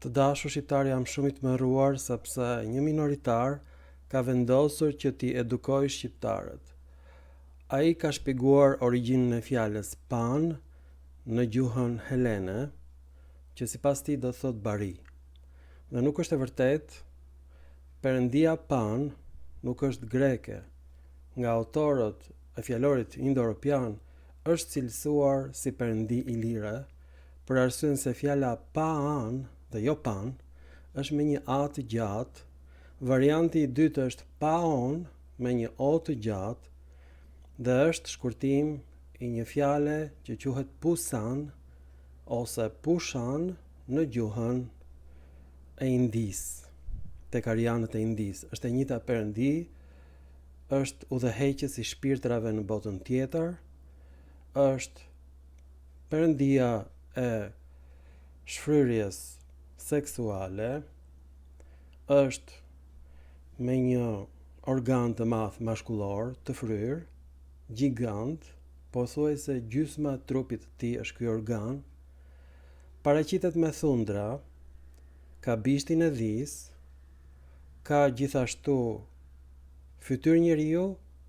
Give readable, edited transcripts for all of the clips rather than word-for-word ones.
Të dashur shqiptar, jam shumë i tmerruar sepse një minoritar ka vendosur që t'i edukojë shqiptarët. Ai ka shpjeguar origjinën e fjalës pan në gjuhën helene, që sipas tij do thot bari. Dhe nuk është e vërtetë. Perëndia Pan nuk është greke. Nga autorët e fjalorit indo-europian është cilësuar si perëndi ilire, për arsyen se fjala Paan dhe jo Pan është me një a të gjatë, varianti i dytë është Paon me një o të gjatë dhe është shkurtim i një fjale që quhet Pusan ose Pushan në gjuhën e Indis, tek arianët e Indis. Është e njëjta perëndi, është udhëheqës i shpirtrave në botën tjetër, është perëndia e shfryrjes seksuale, është me një organ të madh mashkullor të fryrë, gjigant, pothuajse gjysma e trupit të tij është ky organ, paraqitet me thundra, ka bishtin e dhis, ka gjithashtu fytyrë njeriu,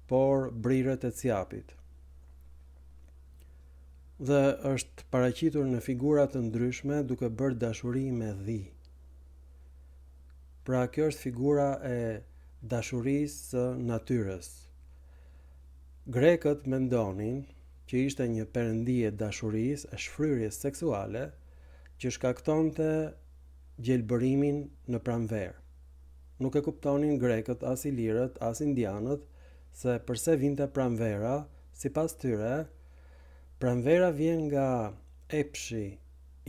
por brirët e ciapit. Dhe është paraqitur në figura të ndryshme duke bërë dashuri me dhi. Pra kjo është figura e dashurisë së natyrës. Grekët mendonin që ishte një perëndi e dashurisë, e shfryrjes seksuale, që shkaktonte gjelbërimin në pranverë. Nuk e kuptonin grekët, as ilirët, as indianët, se përse vinte pranvera. Sipas tyre, pranvera vjen nga epshi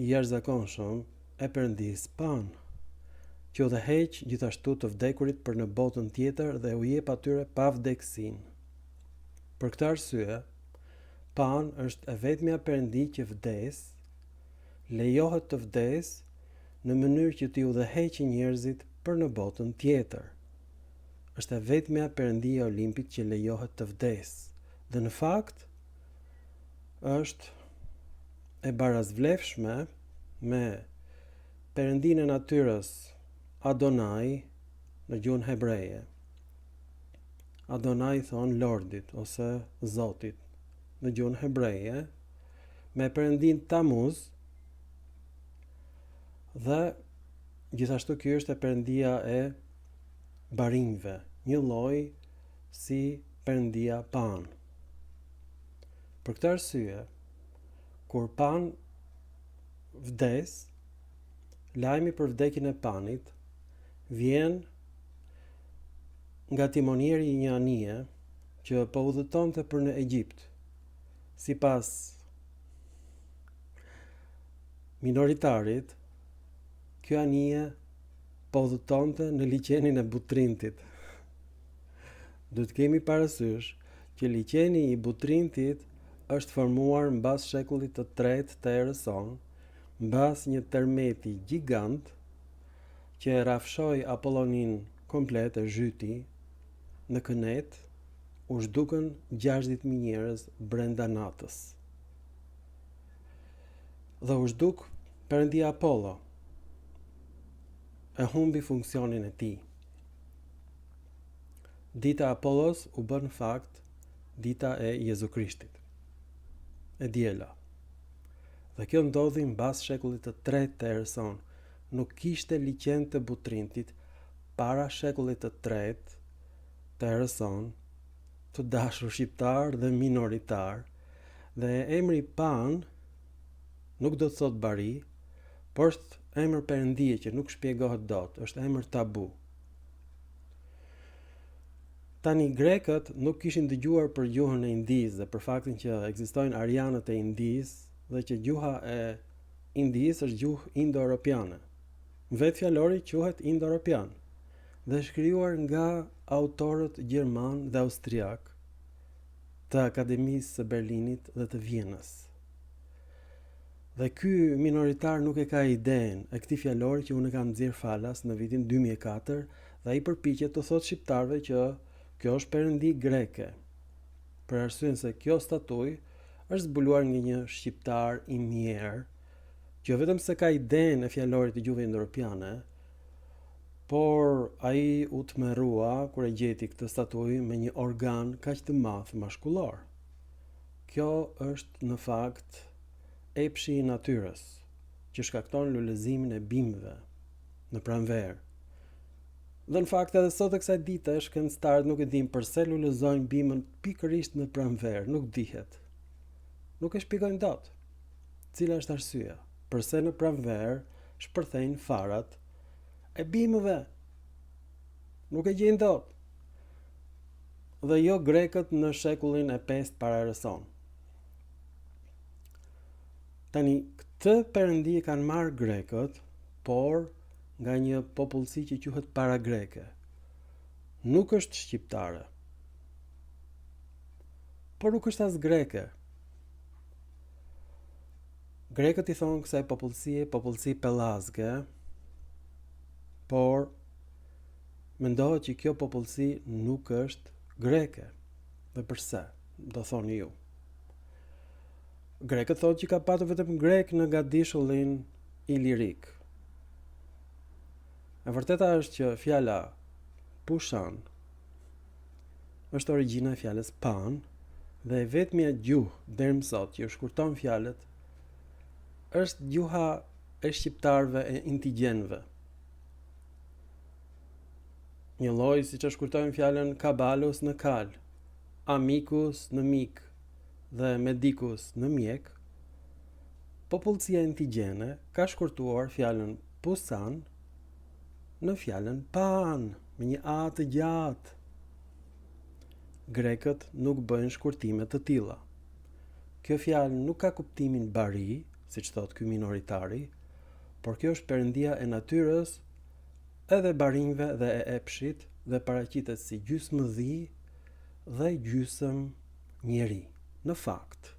i jashtëzakonshëm e perëndisë Pan, që udhëheq gjithashtu të vdekurit për në botën tjetër dhe u jep atyre pavdeksinë. Për këtë arsye, Pan është e vetmja perëndi që vdes, lejohet të vdes në mënyrë që t'i udhëheqë njerëzit për në botën tjetër. Është e vetmja perëndi e Olimpit që lejohet të vdes. Dhe në fakt, është e barazvlefshme me perëndinë e natyrës Adonai në gjuhën hebreje. Adonai thon Lordit ose Zotit në gjuhën hebreje, me perëndinë Tamuz, dhe gjithashtu ky është e perëndia e barinjve, një lloj si perëndia Pan. Për këtë arsye, kur Pan vdes, lajmi për vdekjen e Panit vjen nga timonieri i një anije që po udhëtonte për në Egjipt. Sipas minoritarit, ky anije po udhëtonte në liçenin e Butrintit. Duhet të kemi parasysh që liçeni i Butrintit është formuar mbas shekullit të 3 të erës sonë, mbas një termeti gjigant që e rafshoi Apollonin komplet, e zhyti në kënet, u zhdukën 60.000 njerëz brenda natës. Dhe u zhduk perëndia Apollo, e humbi funksionin e tij. Dita e Apollos u bën në fakt dita e Jezu Krishtit, e diela. Dhe kjo ndodhi mbas shekullit të 3 të erës sonë. Nuk kishte liçen të Butrintit para shekullit të 3 të erës sonë, të dashur shqiptar dhe minoritar, dhe emri Pan nuk do të thot bari, por është emër perëndie që nuk shpjegohet dot, është emër tabu. Tani grekët nuk kishin dëgjuar për gjuhën e Indis dhe për faktin që ekzistojnë arianët e Indis dhe që gjuha e Indis është gjuhë indo-europiane. Vetë fjalori quhet indo-europian dhe shkrijuar nga autorët gjerman dhe austriak të Akademisë së Berlinit dhe të Vienës. Dhe ky minoritar nuk e ka idenë e këtij fjalori që unë kam nxjerr falas në vitin 2004 dhe ai përpiqet të thotë shqiptarëve që kjo është perëndi greke, për arsyen se kjo statuj është zbuluar nga një shqiptar i mjerë, që vetëm se ka idenë e fjalorit të gjuhëve indo-europiane, por ai u tmerrua kur e gjeti këtë statuj me një organ kaq të madh mashkullor. Kjo është në fakt epshi i natyrës, që shkakton lulëzimin e bimëve në pranverë. Dhe në fakt edhe sot e kësaj dite shkencëtarët nuk e dinë pse lulëzojnë bimën pikërisht në pranverë, nuk dihet. Nuk e shpjegojnë dot. Cila është arsyeja? Pse në pranverë shpërthejnë farat e bimëve? Nuk e gjejnë dot. Dhe jo grekët në shekullin e 5 para erës sonë. Tani, këtë perëndi e kanë marrë grekët, por nga një popullsi që quhet paragreke. Nuk është shqiptare. Por nuk është as greke. Grekët i thonë kësaj popullsi pellazge, por mendohet që kjo popullsi nuk është greke. Dhe pse? Do thoni ju. Grekët thonë që ka patur vetëm grek në gadishullin ilirik. E vërteta është që fjala pushan është origjina e fjalës pan dhe e vetmja gjuhë deri më sot që shkurton fjalët është gjuha e shqiptarëve e indigjenëve. Një lloj siç e shkurtojnë fjalën kabalus në kal, amicus në mik dhe medicus në mjek, popullsia indigjene ka shkurtuar fjalën pusan në fjalën pan, me një a të gjatë. Grekët nuk bëjnë shkurtime të tilla. Kjo fjalë nuk ka kuptimin bari, siç thot ky minoritari, por kjo është perëndia e natyrës, edhe barinjve dhe e epshit, dhe paraqitet si gjysmë dhi dhe gjysmë njeri. Në fakt,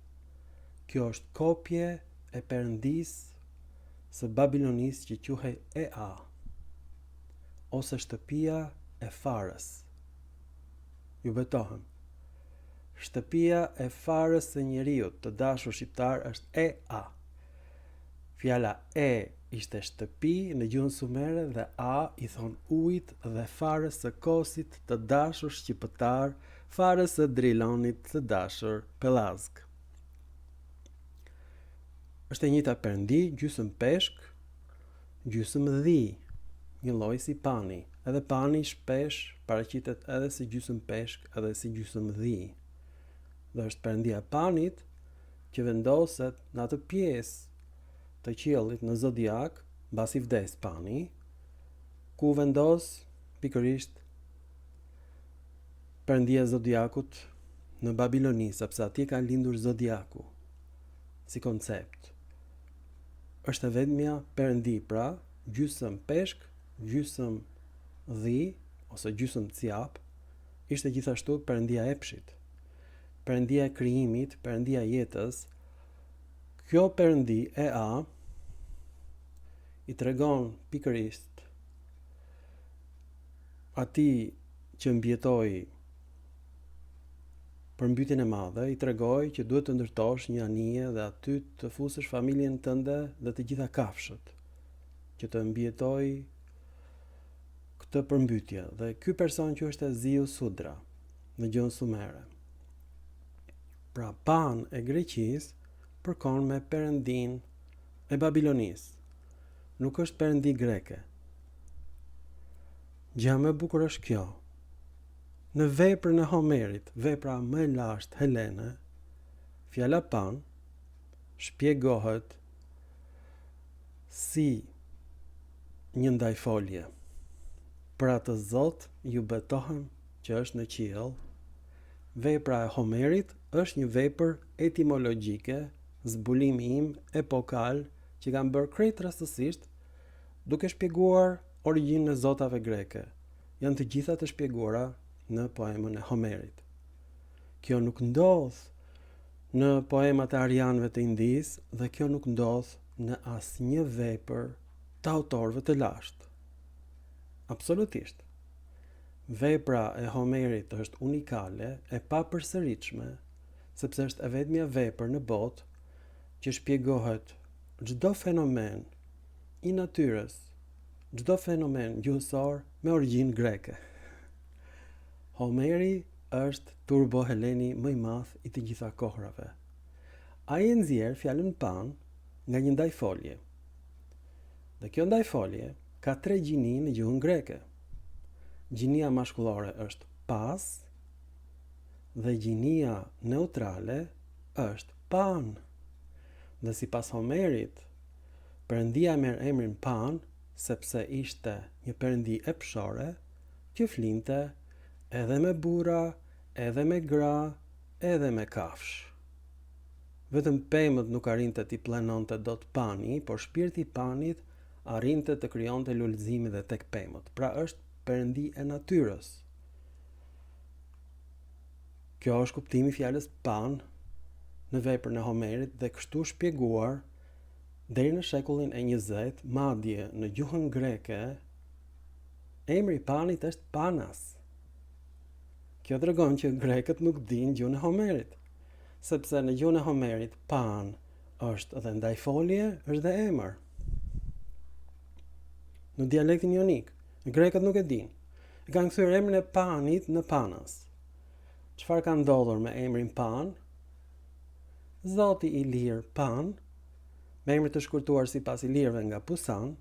kjo është kopje e perëndisë së Babilonisë që quhej Ea, ose shtëpia e farës. Ju betohem. Shtëpia e farës së njeriut, të dashur shqiptar, është Ea. Fjala E ishte shtëpi në gjuhën sumere dhe A i thon ujit dhe farës së kosit të dashur shqiptar, farës së drilonit të dashur pellazg. Është e njëjta perëndi, gjysmë peshk, gjysmë dhi, një lloj si pani. Edhe pani shpesh paraqitet edhe si gjysmë peshk, edhe si gjysmë dhi. Dhe është perëndia e panit që vendoset në atë pjesë të qiellit në zodiak, mbasi vdes pani, ku vendos pikërisht perëndia e zodiakut në Babiloni, sepse atje ka lindur zodiaku si koncept. Është e vetmja perëndi, pra, gjysmë peshk, gjysmë dhi ose gjysmë ciap, ishte gjithashtu perëndia e epshit, perëndia e krijimit, perëndia e jetës. Kjo perëndi e A i tregon pikërisht atij që mbjetoi për mbytjen e madhe, i tregoi që duhet të ndërtosh një anije dhe aty të fusësh familjen tënde dhe të gjitha kafshët, që të mbjetoj këtë përmbytje. Dhe ky person quhej Zeus Sudra në gjuhën sumere. Pra Pan e Greqisë përkon me perëndin e Babilonisë. Nuk është perëndi greke. Gjë më e bukur është kjo. Në veprën e Homerit, vepra më e lashtë helene, fjala Pan shpjegohet si një ndajfolje. Për atë Zot ju betohem që është në qiell. Vepra e Homerit është një vepër etimologjike, zbulimi im epokal që kam bërë krejt rastësisht duke shpjeguar origjinën e zotave greke. Janë të gjitha të shpjeguara në poemën e Homerit. Kjo nuk ndodh në poemat e arianëve të Indisë dhe kjo nuk ndodh në asnjë vepër të autorëve të lashtë. Absolutisht. Vepra e Homerit është unikale, e papërsëritshme, sepse është e vetmja vepër në botë që shpjegohet çdo fenomen i natyrës, çdo fenomen gjuhësor me origjinë greke. Homeri është turbo heleni më i madh i të gjitha kohrave. Ai e nxjerr fjalën pan nga një ndajfolje. Dhe kjo ndajfolje ka 3 gjini në gjuhën greke. Gjinia mashkullore është pas dhe gjinia neutrale është pan. Dhe sipas Homerit, Perëndia merr emrin Pan sepse ishte një perëndi epshore që flinte edhe me burra, edhe me gra, edhe me kafsh. Vetëm pemët nuk arrinte t'i planonte dot pani, por shpirti i panit arrinte të krijonte lulëzime dhe tek pemët. Pra është perëndi e natyrës. Kjo është kuptimi i fjalës pan në veprën e Homerit dhe kështu shpjeguar deri në shekullin e 20, madje në gjuhën greke, emri i panit është Panas. Kjo tregon që grekët nuk dinë gjuhën e Homerit, sepse në gjuhën e Homerit pan është edhe ndajfolje, është dhe emër. Në dialektin jonik, grekët nuk e dinë. E kanë kthyer emrin e panit në Panas. Çfarë ka ndodhur me emrin Pan? Zoti i lirë Pan, me emër të shkurtuar sipas ilirëve nga Pusan,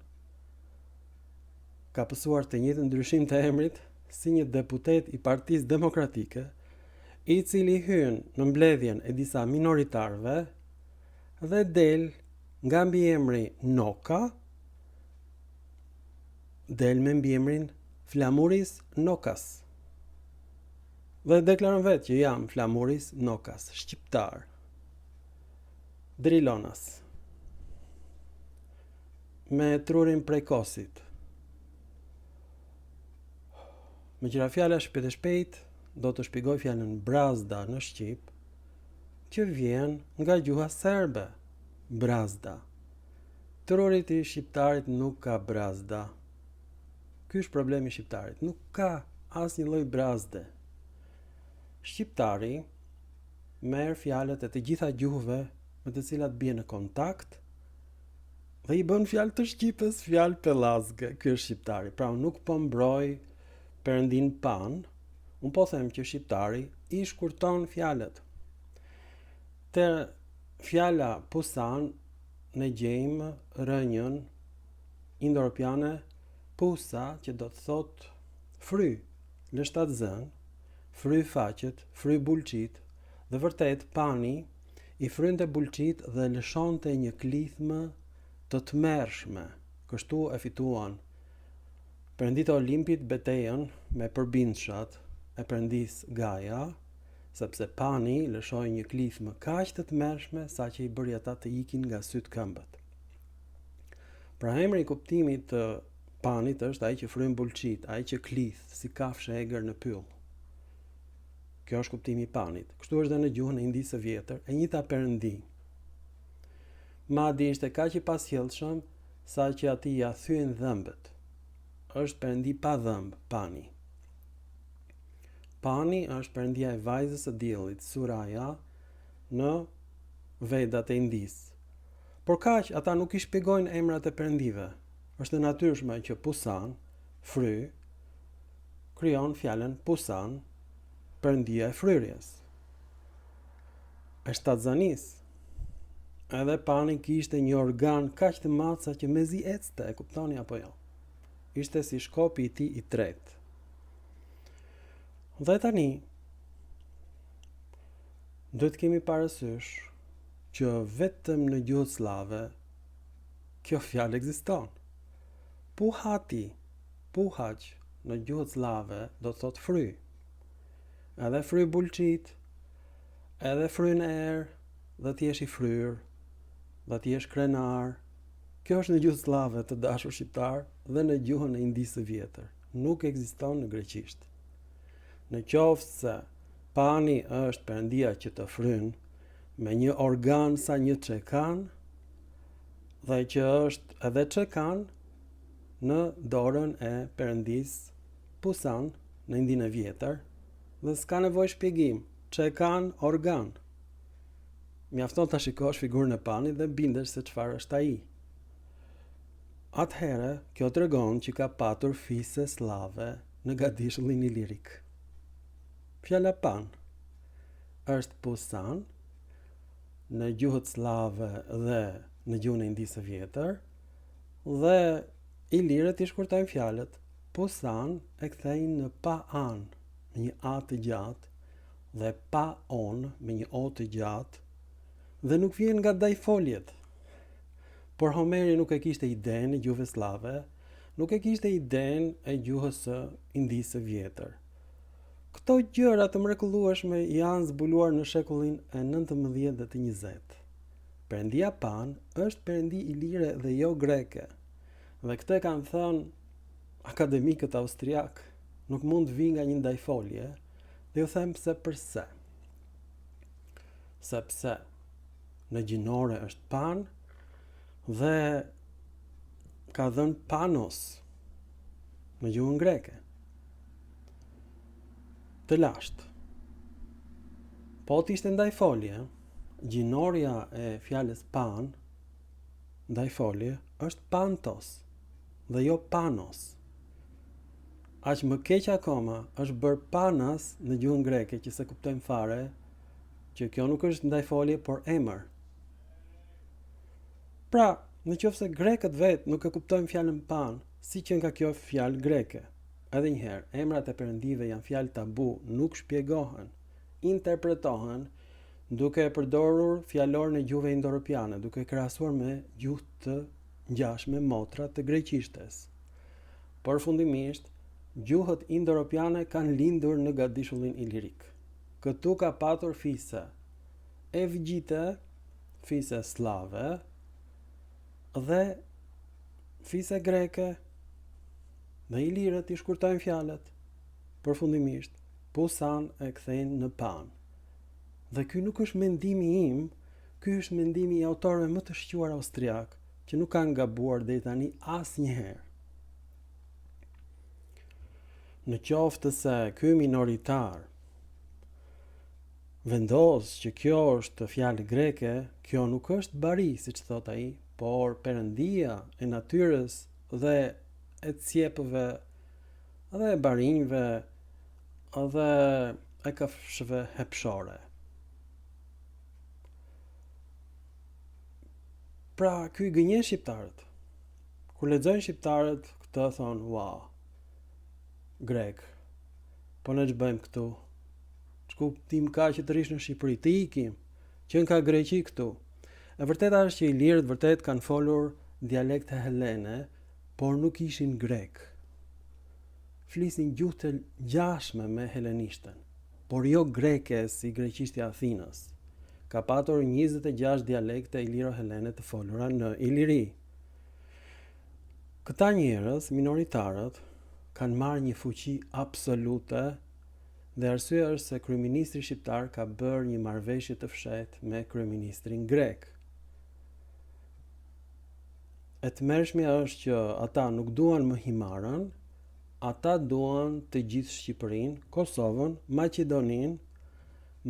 ka pësuar të njëjtën ndryshim të emrit si një deputet i Partisë Demokratike, i cili hyn në mbledhjen e disa minoritarëve dhe del nga mbiemri Noka, del me mbiemrin Flamuris Nokas. Dhe deklaron vetë që jam Flamuris Nokas, shqiptar. Drilonas. Me trurin prej kosit. Me qira fjala shpejt e shpejt, do të shpjegoj fjalën brazda në Shqip, që vjen nga gjuha serbe, brazda. Trurit i shqiptarit nuk ka brazda. Ky është problemi i shqiptarit, nuk ka asnjë lloj brazde. Shqiptari merr fjalët e të gjitha gjuhëve me të cilat bie në kontakt dhe i bën fjalë të shqipës fjalë pellazge. Ky është shqiptari. Pra unë nuk po mbroj perëndin Pan, unë po them që shqiptari i shkurton fjalët. Te fjala Pusan ne gjejmë rënjën indo-europiane pusa, që do të thot fry, lështat zën, fry faqet, fry bulqit, dhe vërtet pani i frynte bulqit dhe lëshonte një klithmë të tmerrshme. Kështu e fituan perëndit e Olimpit betejën me përbindshat e perëndis Gaia, sepse pani lëshoi një klithmë kaq të tmerrshme sa që i bëri ata të ikin nga syt këmbët. Pra emri i kuptimit të panit është ai që fryn bulqit, ai që klith si kafshë egër në pyll. Kjo është kuptimi i panit. Kështu është dhe në gjuhën e Indisë së Vjetër, e njëjta perëndi. Madje ishte kaq i pasjellshëm sa që atij ja thyen dhëmbët. Është perëndi pa dhëmb, pani. Pani është perëndia e vajzës së diellit, Suraya, në Vedat e Indisë. Por kaq ata nuk i shpjegojnë emrat e perëndive. Është e natyrshme që Pusan, fry, krijon fjalën Pusan, perëndia e fryrjes. E shtatzanis, edhe pani kishte një organ kaq të madh sa që mezi ecte, e kuptoni apo jo? Ishte si shkopi i tij i tretë. Dhe tani duhet kemi parasysh që vetëm në gjuhën slave kjo fjalë ekziston. Puhati, puhaq në gjuhën slave do të thot fry. Edhe fry bulqit, edhe fry në erë, dhe ti jesh i fryr, dhe ti jesh krenar. Kjo është në gjuhën slave, të dashur shqiptar, dhe në gjuhën e Indisë së Vjetër. Nuk ekziston në greqisht. Në qoftë se pani është perëndia që të fryn me një organ sa një çekan, dhe që është edhe çekan në dorën e perëndis Pusan në Indinë e Vjetër, dhe s'ka nevojë shpjegim, çekan organ. mjafton ta shikosh figurën e Panit dhe bindesh se çfarë është ai. Atëherë, kjo tregon që ka patur fise slave në Gadishullin Ilirik. Fjala Pan është Pusan në gjuhët slave dhe në gjuhën e Indisë së Vjetër, dhe ilirët i shkurtojnë fjalët. Pusan e kthejnë në Pa-an me një a të gjatë dhe Pa-on me një o të gjatë, dhe nuk vjen nga dajfoljet. Por Homeri nuk e kishte idenë e gjuhëve slave, nuk e kishte idenë e gjuhës së Indisë së Vjetër. Këto gjëra të mrekullueshme janë zbuluar në shekullin e 19 dhe të 20. Perëndia Pan është perëndi ilire dhe jo greke. Dhe këtë kanë thënë akademikët austriak, nuk mund të vi nga një ndajfolje, dhe ju them pse. Sepse në gjinore është Pan dhe ka dhënë Panos në gjuhën greke. Të lashtë. Po të ishte ndajfolje, gjinoria e fjalës Pan, ndajfolje, është Pantos dhe jo Panos. Aq më keq akoma është bërë Panas në gjuhën greke, që se kuptojmë fare që kjo nuk është ndajfolje, por emër. Pra, nëse grekët vetë nuk e kuptojnë fjalën Pan, si që nga kjo fjalë greke. Edhe njëherë, emrat e perëndive janë fjalë tabu, nuk shpjegohen, interpretohen duke e përdorur fjalor në gjuhëve indo-europiane, duke krahasuar me gjuhë të ngjashme motra të greqishtes. Përfundimisht, gjuhët indo-europiane kanë lindur në Gadishullin Ilirik. Këtu ka patur fise evgjite, fise slave dhe fise greke, dhe ilirët i shkurtojnë fjalët. Përfundimisht, Pusan e kthejnë në Pan. Dhe ky nuk është mendimi im, ky është mendimi i autorëve më të shquar austriak, që nuk kanë gabuar deri tani asnjëherë. Në qoftë se ky minoritar vendos që kjo është fjalë greke, kjo nuk është bari, siç thot ai, por perëndia e natyrës dhe e cijepëve dhe e barinjve dhe e kafshëve hepshore. Pra, ky gënjen shqiptarët. Kur lexojnë shqiptarët, këtë thonë, wow, grek, po ne ç'bëjmë këtu? Ç'kuptim ka që të rish në Shqipëri? Të ikim, që ka Greqi këtu. E vërteta është që ilirët vërtet kanë folur dialekte helene, por nuk ishin grek. Flisnin gjuhë të ngjashme me helenishten, por jo greke si greqishtja e Athinës. Ka patur 26 dialekte iliro-helene të folura në Iliri. Këta njerëz, minoritarët, kanë marrë një fuqi absolute, dhe arsyeja është se kryeministri shqiptar ka bërë një marrëveshje të fshehtë me kryeministrin grek. E tmerrshmja është që ata nuk duan më Himarën, ata duan të gjithë Shqipërinë, Kosovën, Maqedoninë,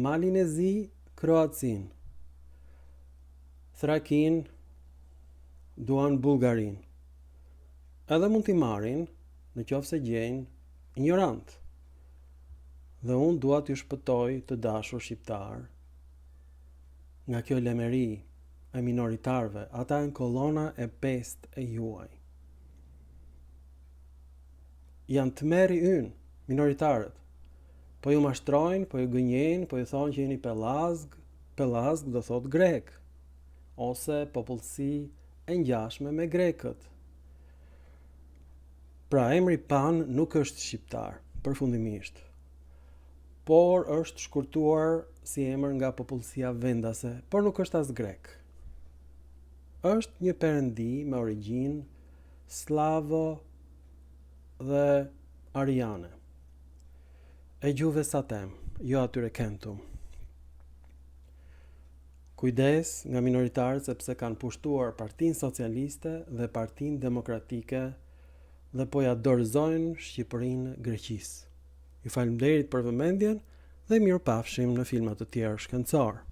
Malin e Zi, Kroacinë, Thrakinë, duan Bullgarinë. Edhe mund t'i marrin në qoftë se gjejnë ignorant. Dhe unë dua t'ju shpëtoj të dashur shqiptar nga kjo lemeri e minoritarve, ata janë kolona e 5 e juaj. Janë tmerri ynë, minoritarët. Po ju mashtrojnë, po ju gënjejnë, po ju thonë që jeni pelazg do thot grek, ose popullsi e ngjashme me grekët. Pra emri Pan nuk është shqiptar, përfundimisht, por është shkurtuar si emër nga popullsia vendase, por nuk është as grek. Është një perëndi me origjinë slavo dhe ariane. E gjuhëve satem, jo atyre kentum. Kujdes nga minoritarët sepse kanë pushtuar Partinë Socialiste dhe Partinë Demokratike dhe po ja dorëzojnë Shqipërinë Greqisë. Ju falenderoj për vëmendjen dhe mirupafshim në filma të tjerë shkencor.